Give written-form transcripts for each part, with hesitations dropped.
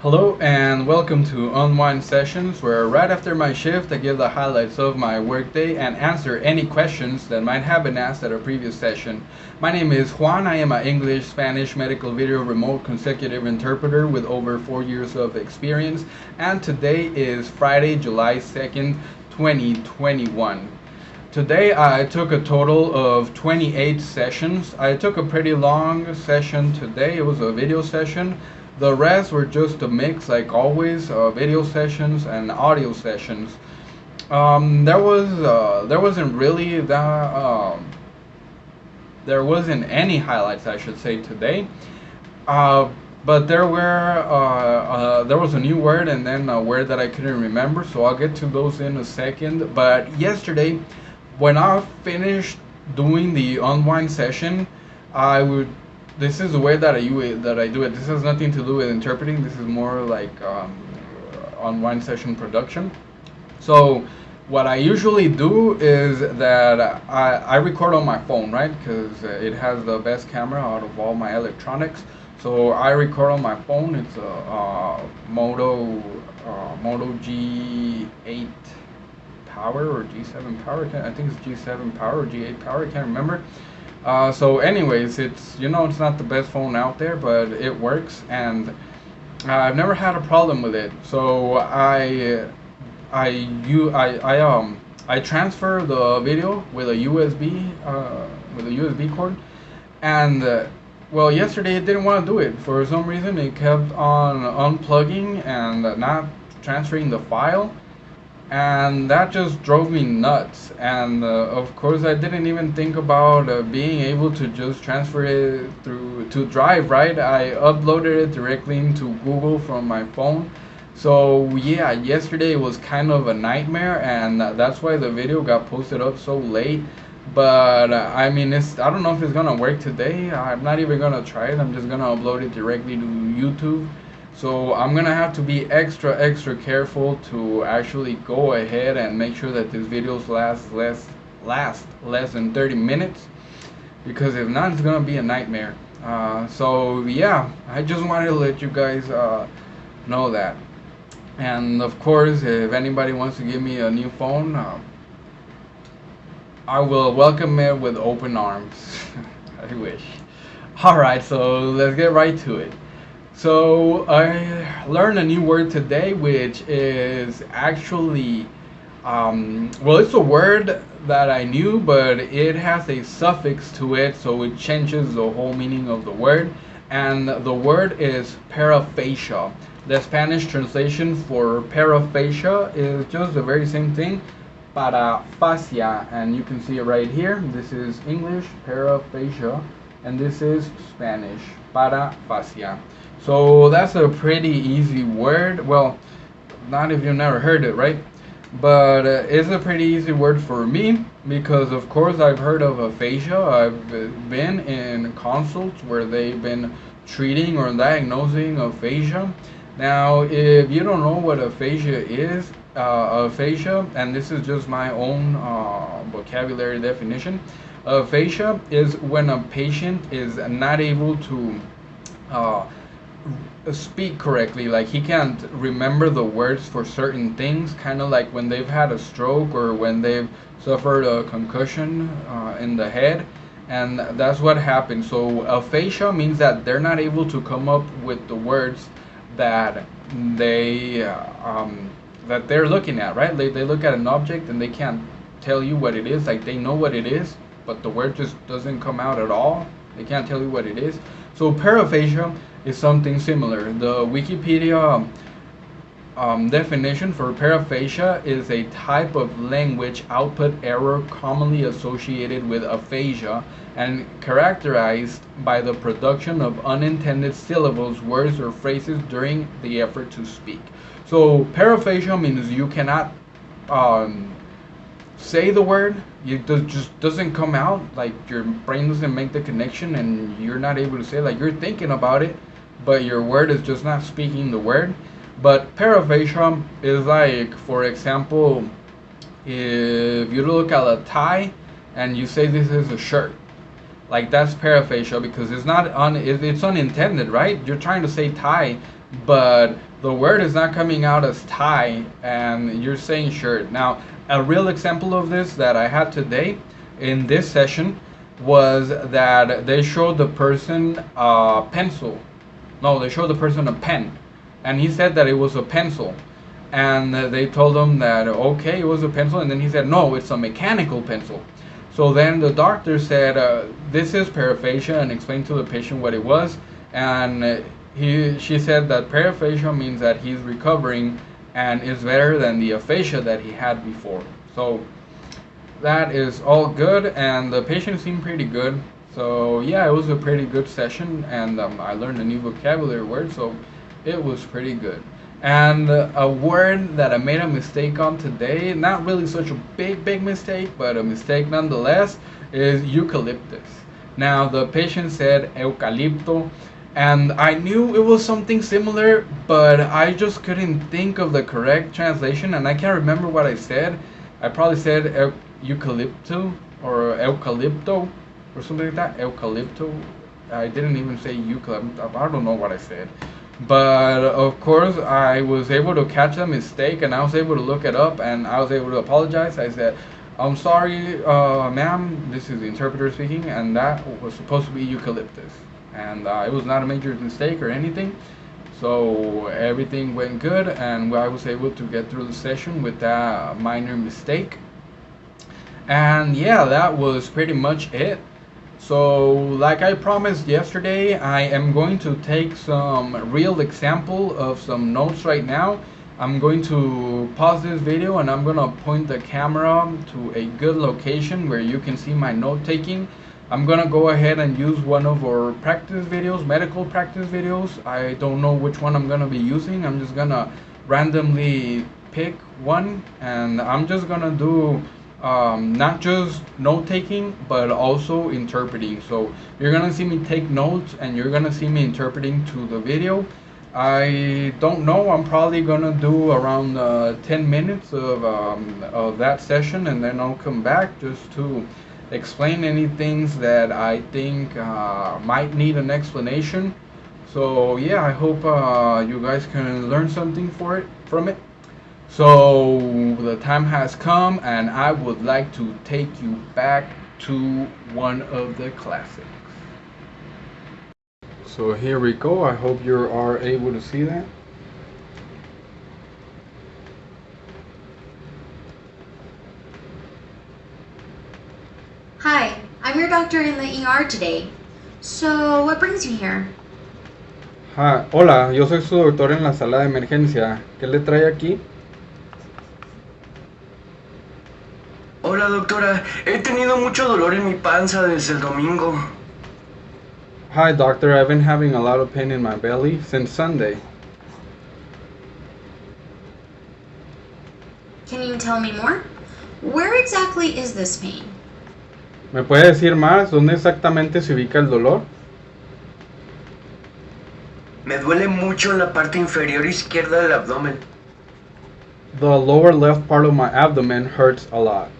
Hello and welcome to Unwind Sessions, where right after my shift I give the highlights of my workday and answer any questions that might have been asked at a previous session. My name is Juan. I am an English, Spanish, medical video remote consecutive interpreter with over 4 years of experience, and today is Friday, July 2nd, 2021. Today I took a total of 28 sessions. I took a pretty long session today. It was a video session. The rest were just a mix, like always, video sessions and audio sessions. There wasn't really that there wasn't any highlights, I should say, today. Uh, but there was a new word and then a word that I couldn't remember, so I'll get to those in a second. But yesterday, when I finished doing the unwind session, I would. This is the way that I do it. This has nothing to do with interpreting. This is more like unwind session production. So what I usually do is that I record on my phone, right? Because it has the best camera out of all my electronics. So I record on my phone. It's a Moto G8 Power or G7 Power. I think it's G7 Power or G8 Power. I can't remember. So anyways, it's not the best phone out there, but it works, and I've never had a problem with it. So I you I transfer the video with a USB cord, and well, yesterday it didn't want to do it for some reason. It kept on unplugging and not transferring the file, and that just drove me nuts. And of course I didn't even think about being able to just transfer it through to Drive, right? I uploaded it directly into Google from my phone. So yeah, yesterday was kind of a nightmare, and that's why the video got posted up so late. But I mean, I don't know if it's gonna work today. I'm not even gonna try it. I'm just gonna upload it directly to YouTube. So I'm gonna have to be extra careful to actually go ahead and make sure that these videos last less than 30 minutes, because if not, it's gonna be a nightmare. So yeah, I just wanted to let you guys know that. And of course, if anybody wants to give me a new phone, I will welcome it with open arms. I wish. Alright, so let's get right to it. So I learned a new word today, which is actually, well, it's a word that I knew, but it has a suffix to it, so it changes the whole meaning of the word. And the word is paraphasia. The Spanish translation for paraphasia is just the very same thing, paraphasia, and you can see it right here. This is English, paraphasia, and this is Spanish, paraphasia. So that's a pretty easy word. Well, not if you've never heard it, right? But it's a pretty easy word for me, because of course I've heard of aphasia. I've been in consults where they've been treating or diagnosing aphasia. Now, if you don't know what aphasia is, aphasia, and this is just my own vocabulary definition, aphasia is when a patient is not able to uh, speak correctly. Like, he can't remember the words for certain things, kind of like when they've had a stroke or when they've suffered a concussion in the head, and that's what happens. So aphasia means that they're not able to come up with the words that they that they're looking at, right? They look at an object and they can't tell you what it is. Like, they know what it is, but the word just doesn't come out at all. They can't tell you what it is. So paraphasia is something similar. The Wikipedia definition for paraphasia is a type of language output error commonly associated with aphasia and characterized by the production of unintended syllables, words, or phrases during the effort to speak. So paraphasia means you cannot say the word. It just doesn't come out. Like, your brain doesn't make the connection, and you're not able to say, like, you're thinking about it, but your word is just not speaking the word. But paraphasia is like, for example, if you look at a tie and you say this is a shirt, Like that's paraphasia because it's unintended, right? You're trying to say tie, but the word is not coming out as tie, and you're saying shirt. Now, a real example of this that I had today in this session was that they showed the person a pencil. No, they showed the person a pen, and he said that it was a pencil. And they told him that okay, it was a pencil, and then he said no, it's a mechanical pencil. So then the doctor said, this is paraphasia, and explained to the patient what it was. And she said that paraphasia means that he's recovering and is better than the aphasia that he had before. So that is all good, and the patient seemed pretty good. So yeah, it was a pretty good session, and I learned a new vocabulary word, so it was pretty good. And a word that I made a mistake on today, not really such a big mistake, but a mistake nonetheless, is eucalyptus. Now the patient said eucalipto, and I knew it was something similar, but I just couldn't think of the correct translation, and I can't remember what I said. I probably said eucalypto or eucalypto or something like that. Eucalypto. I didn't even say eucalypto. I don't know what I said. But of course, I was able to catch a mistake, and I was able to look it up, and I was able to apologize. I said, I'm sorry, ma'am, this is the interpreter speaking, and that was supposed to be eucalyptus. And it was not a major mistake or anything. So everything went good, and I was able to get through the session with that minor mistake. And yeah, that was pretty much it. So, like I promised yesterday, I am going to take some real example of some notes right now. I'm going to pause this video, and I'm going to point the camera to a good location where you can see my note taking. I'm going to go ahead and use one of our practice videos, medical practice videos. I don't know which one I'm going to be using. I'm just going to randomly pick one, and I'm just going to do not just note taking, but also interpreting. So you're gonna see me take notes, and you're gonna see me interpreting to the video. I don't know, I'm probably gonna do around 10 minutes of that session, and then I'll come back just to explain any things that I think might need an explanation. So yeah, I hope you guys can learn something from it. So the time has come, and I would like to take you back to one of the classics. So here we go. I hope you are able to see that. Hi, I'm your doctor in the ER today. So, what brings you here? Hola, yo soy su doctor en la sala de emergencia. ¿Qué le trae aquí? Hola doctora, he tenido mucho dolor en mi panza desde el domingo. Hi doctor, I've been having a lot of pain in my belly since Sunday. Can you tell me more? Where exactly is this pain? ¿Me puede decir más? ¿Dónde exactamente se ubica el dolor? Me duele mucho en la parte inferior izquierda del abdomen. The lower left part of my abdomen hurts a lot.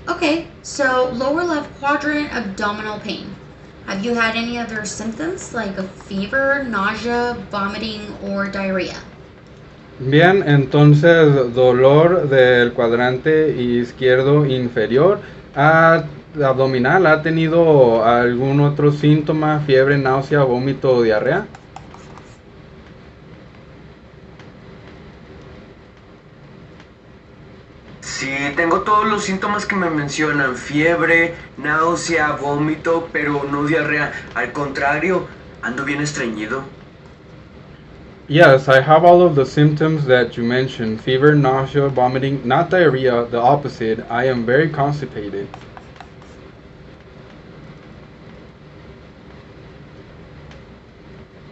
Okay, so lower left quadrant abdominal pain. Have you had any other symptoms like a fever, nausea, vomiting, or diarrhea? Bien, entonces dolor del cuadrante izquierdo inferior abdominal. ¿Ha tenido algún otro síntoma, fiebre, náusea, vómito o diarrea? Sí, tengo todos los síntomas que me mencionan, fiebre, náusea, vómito, pero no diarrea. Al contrario, ando bien estreñido. Yes, I have all of the symptoms that you mentioned. Fever, nausea, vomiting, not diarrhea, the opposite. I am very constipated.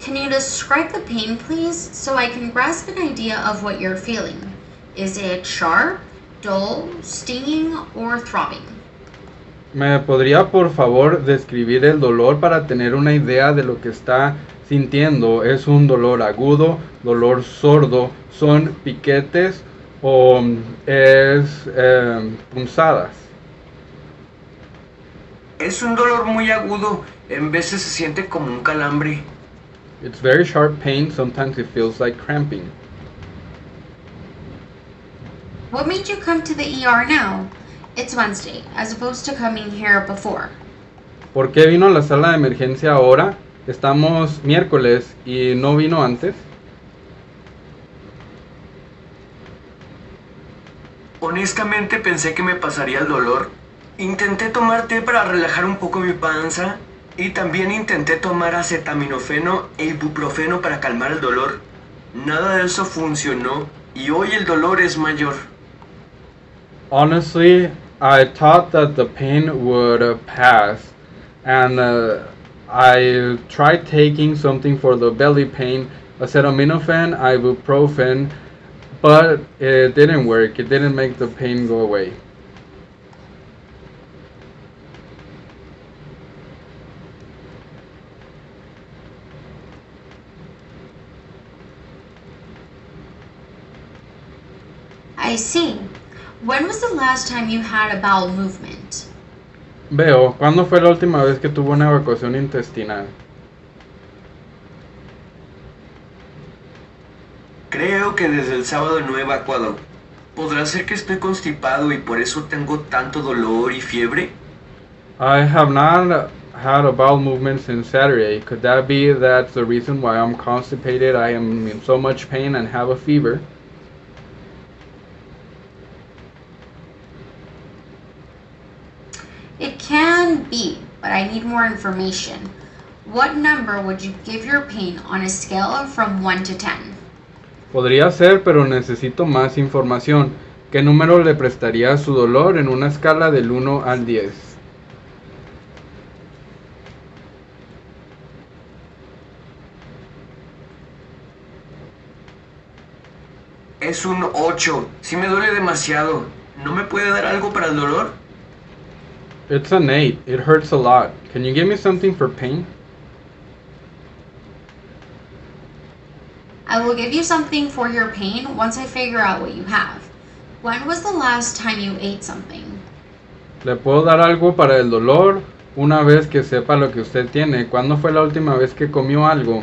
Can you describe the pain, please, so I can grasp an idea of what you're feeling? Is it sharp, dull, stinging, or throbbing? ¿Me podría por favor describir el dolor para tener una idea de lo que está sintiendo? ¿Es un dolor agudo, dolor sordo, son piquetes o es punzadas? Es un dolor muy agudo, en veces se siente como un calambre. It's very sharp pain, sometimes it feels like cramping. What made you come to the ER now? It's Wednesday, as opposed to coming here before. ¿Por qué vino a la sala de emergencia ahora? Estamos miércoles y no vino antes. Honestamente pensé que me pasaría el dolor. Intenté tomar té para relajar un poco mi panza y también intenté tomar acetaminofeno e ibuprofeno para calmar el dolor. Nada de eso funcionó y hoy el dolor es mayor. Honestly, I thought that the pain would pass, and I tried taking something for the belly pain, acetaminophen, ibuprofen, but it didn't work. It didn't make the pain go away. I see. When was the last time you had a bowel movement? Veo, ¿cuándo fue la última vez que tuvo una evacuación intestinal? Creo que desde el sábado no he evacuado. ¿Podrá ser que estoy constipado y por eso tengo tanto dolor y fiebre? I have not had a bowel movement since Saturday. Could that be that's the reason why I'm constipated? I am in so much pain and have a fever. It can be, but I need more information. What number would you give your pain on a scale from 1 to 10? Podría ser, pero necesito más información. ¿Qué número le prestaría a su dolor en una escala del 1 al 10? Es un 8. Sí me duele demasiado. ¿No me puede dar algo para el dolor? It's an 8. It hurts a lot. Can you give me something for pain? I will give you something for your pain once I figure out what you have. When was the last time you ate something? Le puedo dar algo para el dolor una vez que sepa lo que usted tiene. ¿Cuándo fue la última vez que comió algo?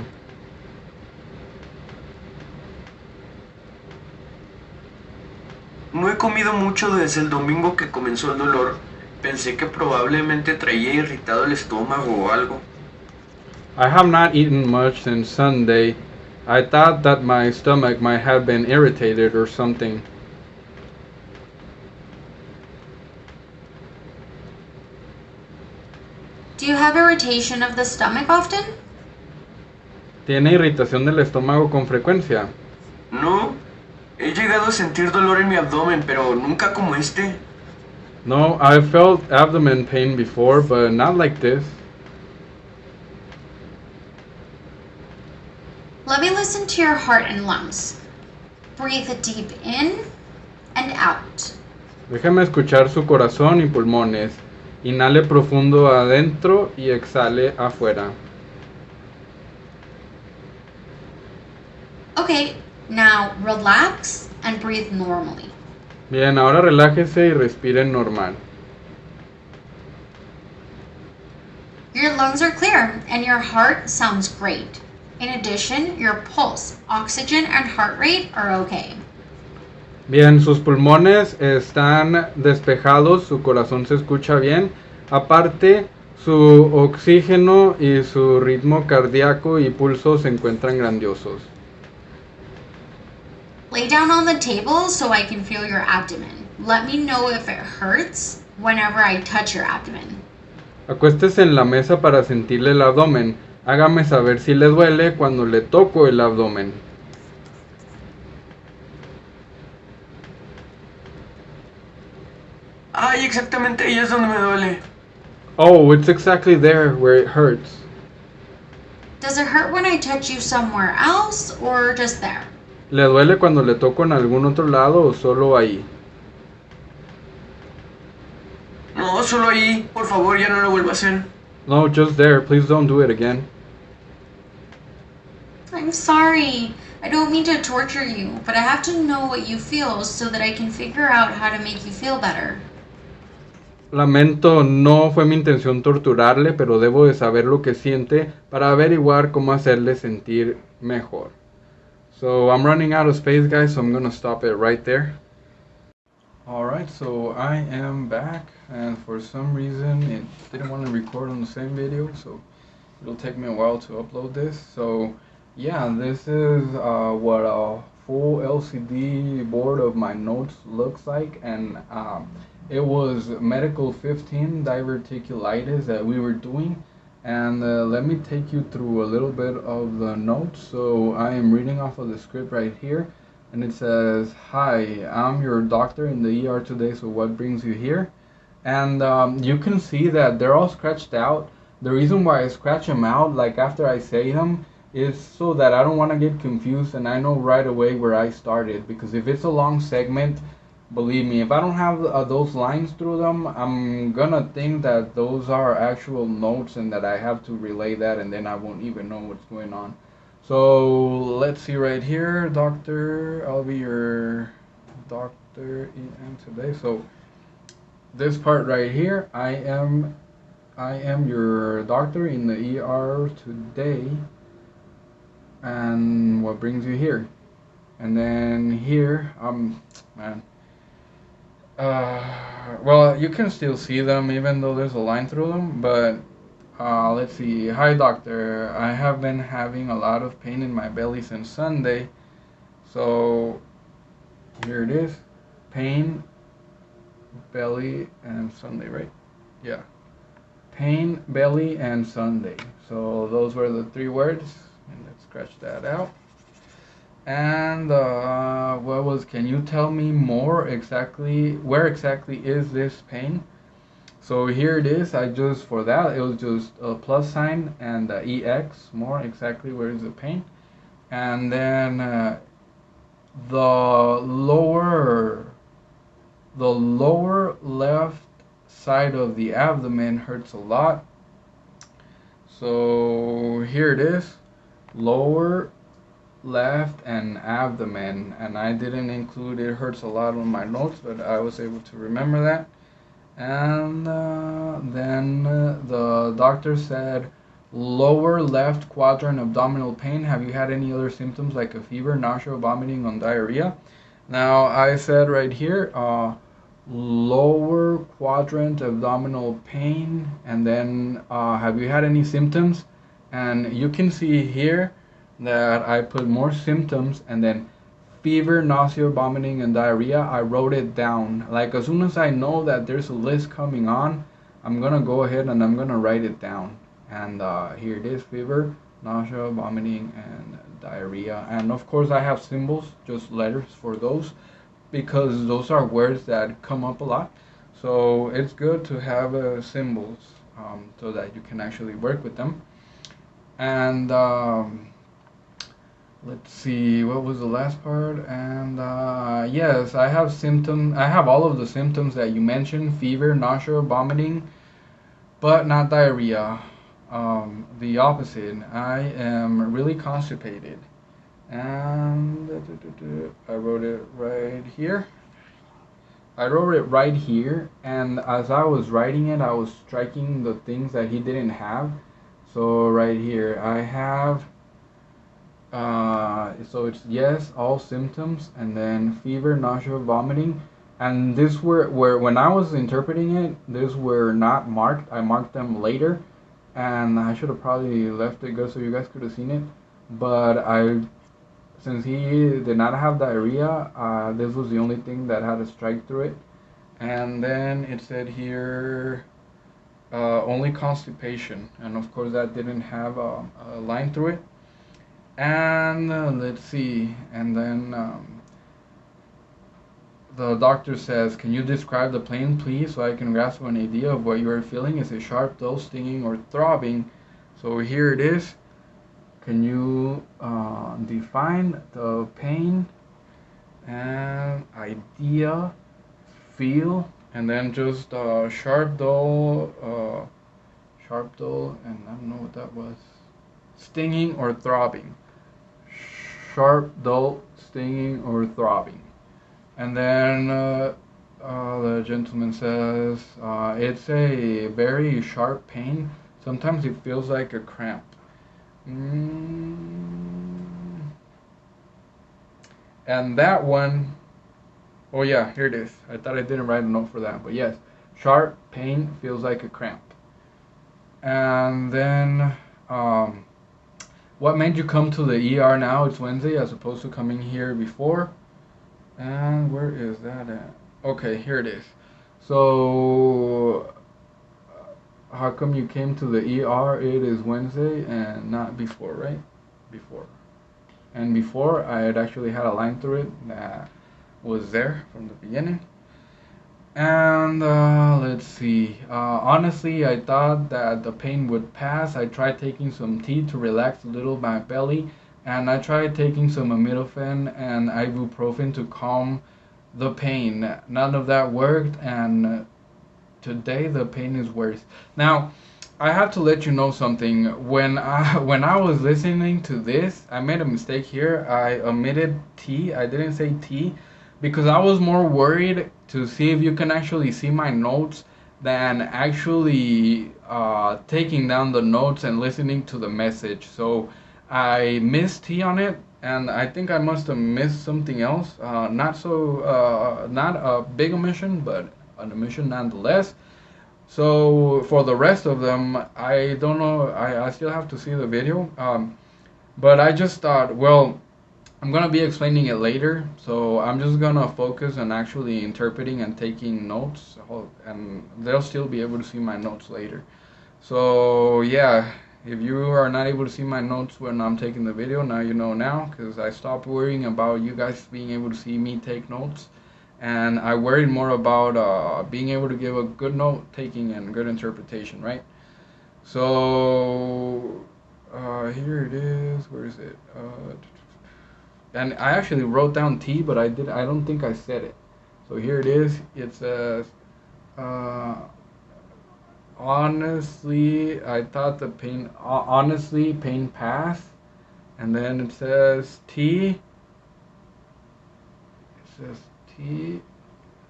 No he comido mucho desde el domingo que comenzó el dolor. Pensé que probablemente traía irritado el estómago o algo. I have not eaten much since Sunday. I thought that my stomach might have been irritated or something. Do you have irritation of the stomach often? ¿Tiene irritación del estómago con frecuencia? No, he llegado a sentir dolor en mi abdomen, pero nunca como este. No, I've felt abdomen pain before, but not like this. Let me listen to your heart and lungs. Breathe deep in and out. Déjeme escuchar su corazón y pulmones. Inhale profundo adentro y exhale afuera. Okay, now relax and breathe normally. Bien, ahora relájese y respire normal. Your lungs are clear and your heart sounds great. In addition, your pulse, oxygen, and heart rate are okay. Bien, sus pulmones están despejados, su corazón se escucha bien. Aparte, su oxígeno y su ritmo cardíaco y pulso se encuentran grandiosos. Lay down on the table so I can feel your abdomen. Let me know if it hurts whenever I touch your abdomen. Acuéstese en la mesa para sentirle el abdomen. Hágame saber si le duele cuando le toco el abdomen. Ay, exactamente ahí es donde me duele. Oh, it's exactly there where it hurts. Does it hurt when I touch you somewhere else or just there? ¿Le duele cuando le toco en algún otro lado o solo ahí? No, solo ahí. Por favor, ya no lo vuelva a hacer. No, just there. Please don't do it again. I'm sorry. I don't mean to torture you, but I have to know what you feel so that I can figure out how to make you feel better. Lamento, no fue mi intención torturarle, pero debo de saber lo que siente para averiguar cómo hacerle sentir mejor. So I'm running out of space, guys, so I'm gonna stop it right there. Alright, so I am back, and for some reason it didn't want to record on the same video, so it'll take me a while to upload this. So yeah, this is what a full LCD board of my notes looks like, and it was medical 15 diverticulitis that we were doing. And let me take you through a little bit of the notes. So I am reading off of the script right here, and it says, "Hi, I'm your doctor in the ER today, so what brings you here?" And you can see that they're all scratched out. The reason why I scratch them out, like after I say them, is so that I don't want to get confused and I know right away where I started. Because if it's a long segment, believe me, if I don't have those lines through them, I'm gonna think that those are actual notes and that I have to relay that, and then I won't even know what's going on. So let's see right here, doctor. I'll be your doctor EM today. So this part right here, I am your doctor in the ER today, and what brings you here? And then here, man. Well, you can still see them even though there's a line through them, but let's see. Hi, doctor. I have been having a lot of pain in my belly since Sunday. So here it is. Pain, belly, and Sunday, right? Yeah. Pain, belly, and Sunday. So those were the three words. And let's scratch that out. And what was? Can you tell me more exactly? Where exactly is this pain? So here it is. I just for that it was just a plus sign and ex. More exactly where is the pain? And then the lower the lower left side of the abdomen hurts a lot. So here it is. Lower left and abdomen, and I didn't include it hurts a lot on my notes, but I was able to remember that. And then the doctor said lower left quadrant abdominal pain. Have you had any other symptoms like a fever, nausea, vomiting, and diarrhea? Now I said right here lower quadrant abdominal pain, and then have you had any symptoms? And you can see here that I put more symptoms, and then fever, nausea, vomiting, and diarrhea. I wrote it down. Like as soon as I know that there's a list coming on, I'm gonna go ahead and I'm gonna write it down. And here it is: fever, nausea, vomiting, and diarrhea. And of course, I have symbols, just letters for those, because those are words that come up a lot. So it's good to have symbols so that you can actually work with them. And let's see, what was the last part? And yes, I have symptoms. I have all of the symptoms that you mentioned: fever, nausea, vomiting, but not diarrhea. The opposite. I am really constipated. And I wrote it right here. I wrote it right here, and as I was writing it, I was striking the things that he didn't have. So right here, I have so it's yes, all symptoms, and then fever, nausea, vomiting. And this were where when I was interpreting it, these were not marked. I marked them later, and I should have probably left it good so you guys could have seen it. But since he did not have diarrhea, this was the only thing that had a strike through it. And then it said here only constipation, and of course that didn't have a line through it. And let's see, and then the doctor says, "Can you describe the pain, please, so I can grasp an idea of what you are feeling? Is it sharp, dull, stinging, or throbbing?" So here it is. Can you define the pain and idea, feel, and then just sharp, dull, and I don't know what that was. Stinging or throbbing. Sharp, dull, stinging, or throbbing. And then The gentleman says, it's a very sharp pain. Sometimes it feels like a cramp. Mm, and that one, oh yeah, here it is. I thought I didn't write a note for that, but yes, sharp pain feels like a cramp. And then, um, what made you come to the ER now? It's Wednesday as opposed to coming here before. And where is that at? Okay, here it is. So, how come you came to the ER? It is Wednesday and not before, right? Before. And before, I had actually had a line through it that was there from the beginning. And let's see. Honestly, I thought that the pain would pass. I tried taking some tea to relax a little my belly, and I tried taking some aminofen and ibuprofen to calm the pain. None of that worked, and today the pain is worse. Now, I have to let you know something. When I was listening to this, I made a mistake here. I omitted T. I didn't say T because I was more worried to see if you can actually see my notes than actually taking down the notes and listening to the message. So I missed T on it, and I think I must have missed something else. Not a big omission, but an omission nonetheless. So for the rest of them, I don't know. I still have to see the video. But I just thought, well, I'm gonna be explaining it later, so I'm just gonna focus on actually interpreting and taking notes, and they'll still be able to see my notes later. So yeah, if you are not able to see my notes when I'm taking the video, now you know now, because I stopped worrying about you guys being able to see me take notes, and I worried more about being able to give a good note taking and good interpretation, right? So here it is. Where is it? And I actually wrote down T, but I don't think I said it. So here it is. It says, uh, honestly, I thought the pain. Honestly, pain passed. And then it says T. It says T.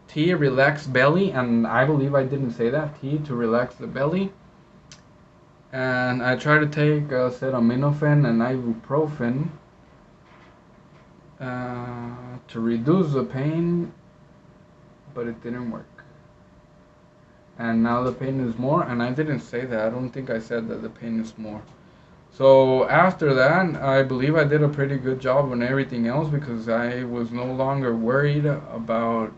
T, relax belly, and I believe I didn't say that. T, to relax the belly. And I tried to take acetaminophen and ibuprofen to reduce the pain, but it didn't work. And now the pain is more, and I didn't say that. I don't think I said that the pain is more. So after that, I believe I did a pretty good job on everything else because I was no longer worried about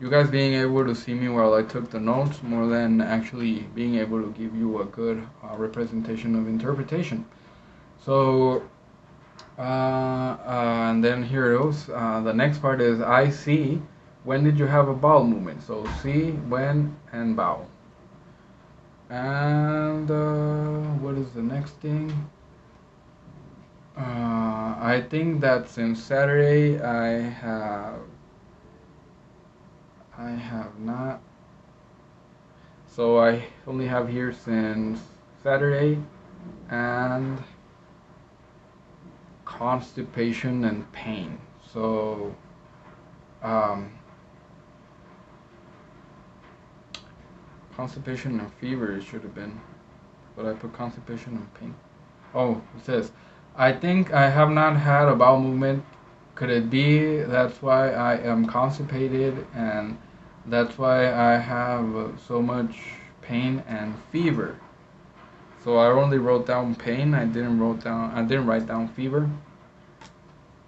you guys being able to see me while I took the notes more than actually being able to give you a good representation of interpretation. So, and then here it goes. The next part is I see. When did you have a bowel movement? So see, when, and bowel. And what is the next thing? I think that since Saturday I have not. So I only have here since Saturday and constipation and pain. So constipation and fever it should have been, but I put constipation and pain. Oh, it says, I think I have not had a bowel movement. Could it be that's why I am constipated and that's why I have so much pain and fever? So I only wrote down pain. I didn't write down fever.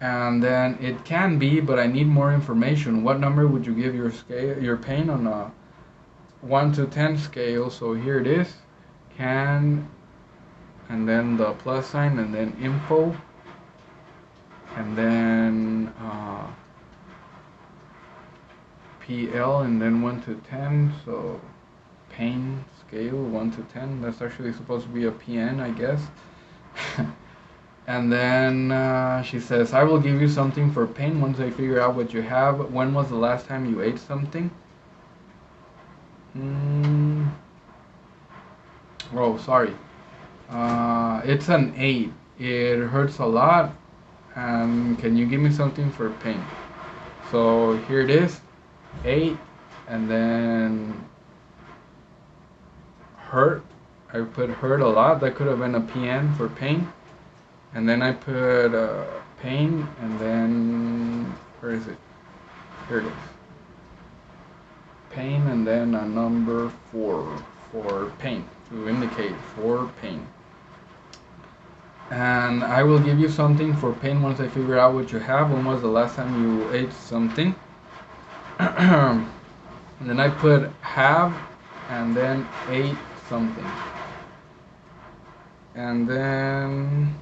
And then it can be, but I need more information. What number would you give your pain on a 1 to 10 scale? So here it is. Can, and then the plus sign, and then info, and then PL, and then 1 to 10. So pain scale 1 to 10. That's actually supposed to be a PN, I guess. And then she says, I will give you something for pain once I figure out what you have. When was the last time you ate something? Oh, sorry. It's an 8. It hurts a lot. And can you give me something for pain? So here it is. 8, and then hurt. I put hurt a lot. That could have been a PN for pain. And then I put pain, and then, where is it? Here it is. Pain, and then a number 4 for pain, to indicate for pain. And I will give you something for pain once I figure out what you have. When was the last time you ate something? And then I put have, and then ate something. And then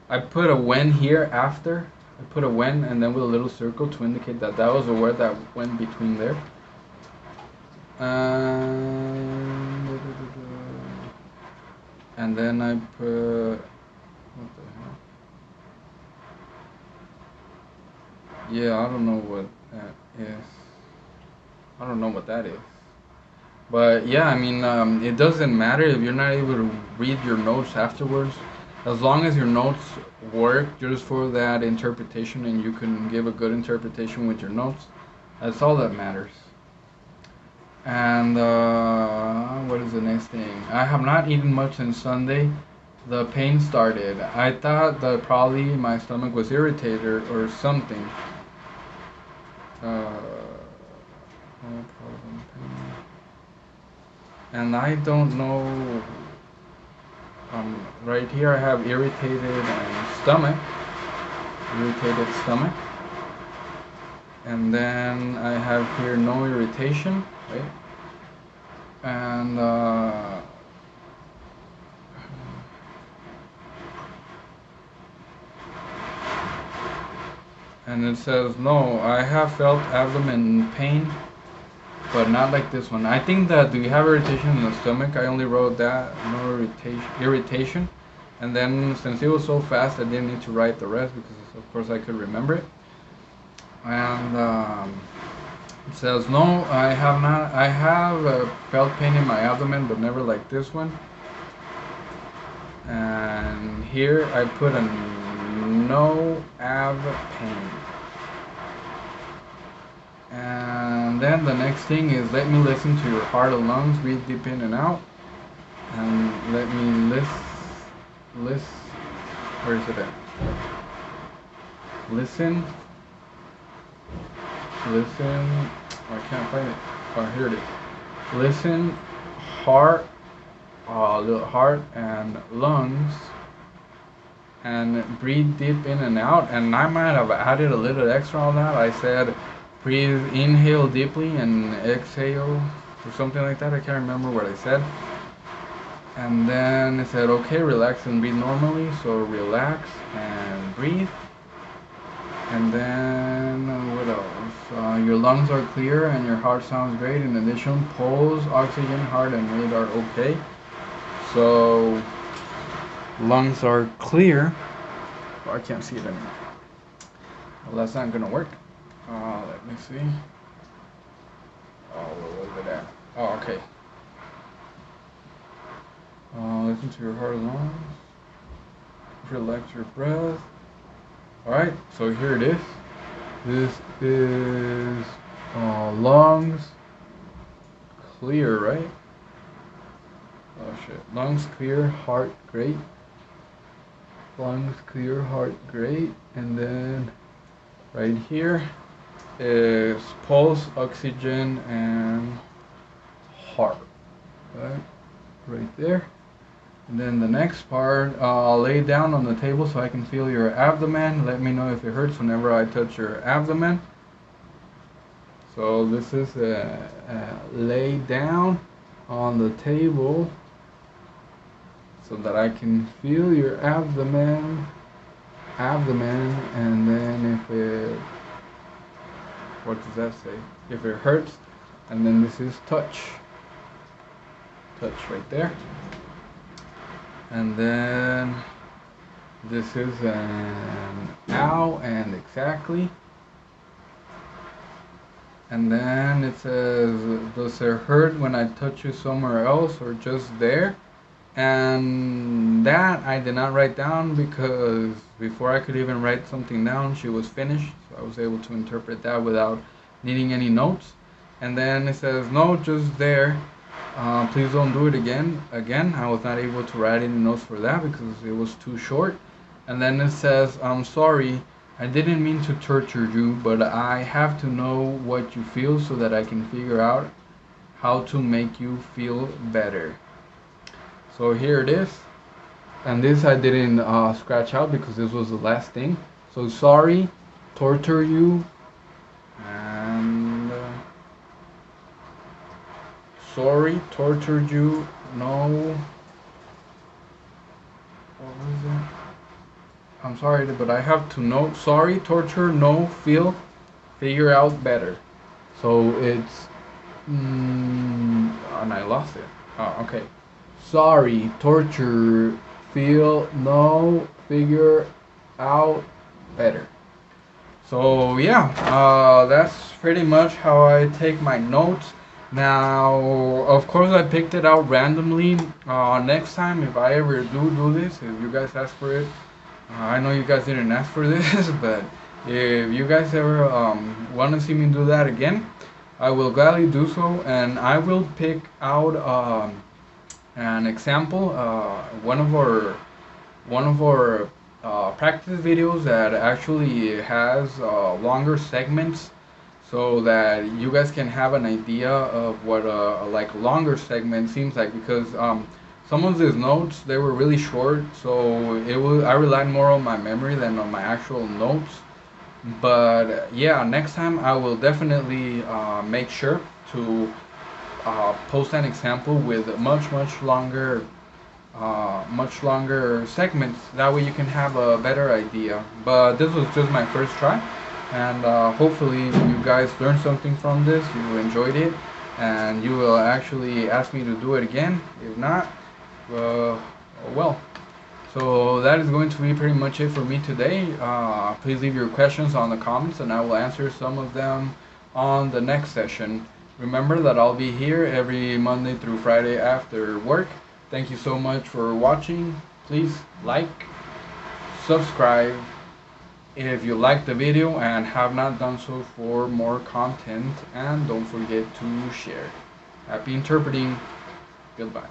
I put a when here after. I put a when and then with a little circle to indicate that that was a word that went between there. And then I put, what the hell? Yeah, I don't know what that is. I don't know what that is. But yeah, I mean, it doesn't matter if you're not able to read your notes afterwards. As long as your notes work just for that interpretation and you can give a good interpretation with your notes, that's all that matters. And what is the next thing? I have not eaten much since Sunday. The pain started. I thought that probably my stomach was irritated or something. No problem, pain. And I don't know. Right here I have irritated stomach. Irritated stomach. And then I have here no irritation, right? And it says no, I have felt abdomen pain, but not like this one. I think that do you have irritation in the stomach? I only wrote that, no irritation. And then since it was so fast, I didn't need to write the rest because of course I could remember it. And it says no, I have not. I have felt pain in my abdomen, but never like this one. And here I put a no ab pain. And then the next thing is let me listen to your heart and lungs, breathe deep in and out. And let me list. Where is it at? Listen. I can't find it. Oh, here it is. Listen, heart, heart and lungs, and breathe deep in and out. And I might have added a little extra on that. I said breathe, inhale deeply and exhale or something like that. I can't remember what I said. And then it said okay, relax and breathe normally. So relax and breathe. And then what else? Your lungs are clear and your heart sounds great. In addition, pulse, oxygen, heart, and rate are okay. So lungs are clear. Oh, I can't see it anymore. Well, that's not gonna work. Let me see. Oh, where was it at? Oh, okay. Listen to your heart and lungs. Relax your breath. Alright, so here it is. This is lungs clear, right? Oh shit. Lungs clear, heart great. Lungs clear, heart great. And then right here is pulse, oxygen, and heart. Right there. And then the next part, lay down on the table so I can feel your abdomen. Let me know if it hurts whenever I touch your abdomen. So this is lay down on the table so that I can feel your abdomen, and then if it, what does that say? If it hurts, and then this is touch right there. And then this is an ow and exactly. And then it says, does it hurt when I touch you somewhere else or just there? And that I did not write down because before I could even write something down, she was finished. So I was able to interpret that without needing any notes. And then it says, no, just there. Please don't do it again. Again, I was not able to write any notes for that because it was too short. And then it says, I'm sorry, I didn't mean to torture you, but I have to know what you feel so that I can figure out how to make you feel better. So here it is. And this I didn't scratch out because this was the last thing. So sorry, torture you, and sorry, tortured you, no, what was it? I'm sorry, but I have to know, sorry, torture, no, feel, figure out better. So it's, and I lost it. Oh, okay. Sorry, torture, feel, no, figure out better. So yeah, that's pretty much how I take my notes. Now, of course, I picked it out randomly. Next time, if I ever do this, if you guys ask for it, I know you guys didn't ask for this, but if you guys ever want to see me do that again, I will gladly do so, and I will pick out an example, one of our practice videos that actually has longer segments, so that you guys can have an idea of what a like longer segment seems like. Because some of these notes, they were really short, so I relied more on my memory than on my actual notes. But yeah, next time I will definitely make sure to post an example with much longer segments. That way you can have a better idea. But this was just my first try, and hopefully you guys learned something from this. You enjoyed it, and you will actually ask me to do it again. If not, well. So that is going to be pretty much it for me today. Please leave your questions on the comments, and I will answer some of them on the next session. Remember that I'll be here every Monday through Friday after work. Thank you so much for watching. Please like, subscribe if you liked the video and have not done so for more content, and don't forget to share. Happy interpreting. Goodbye.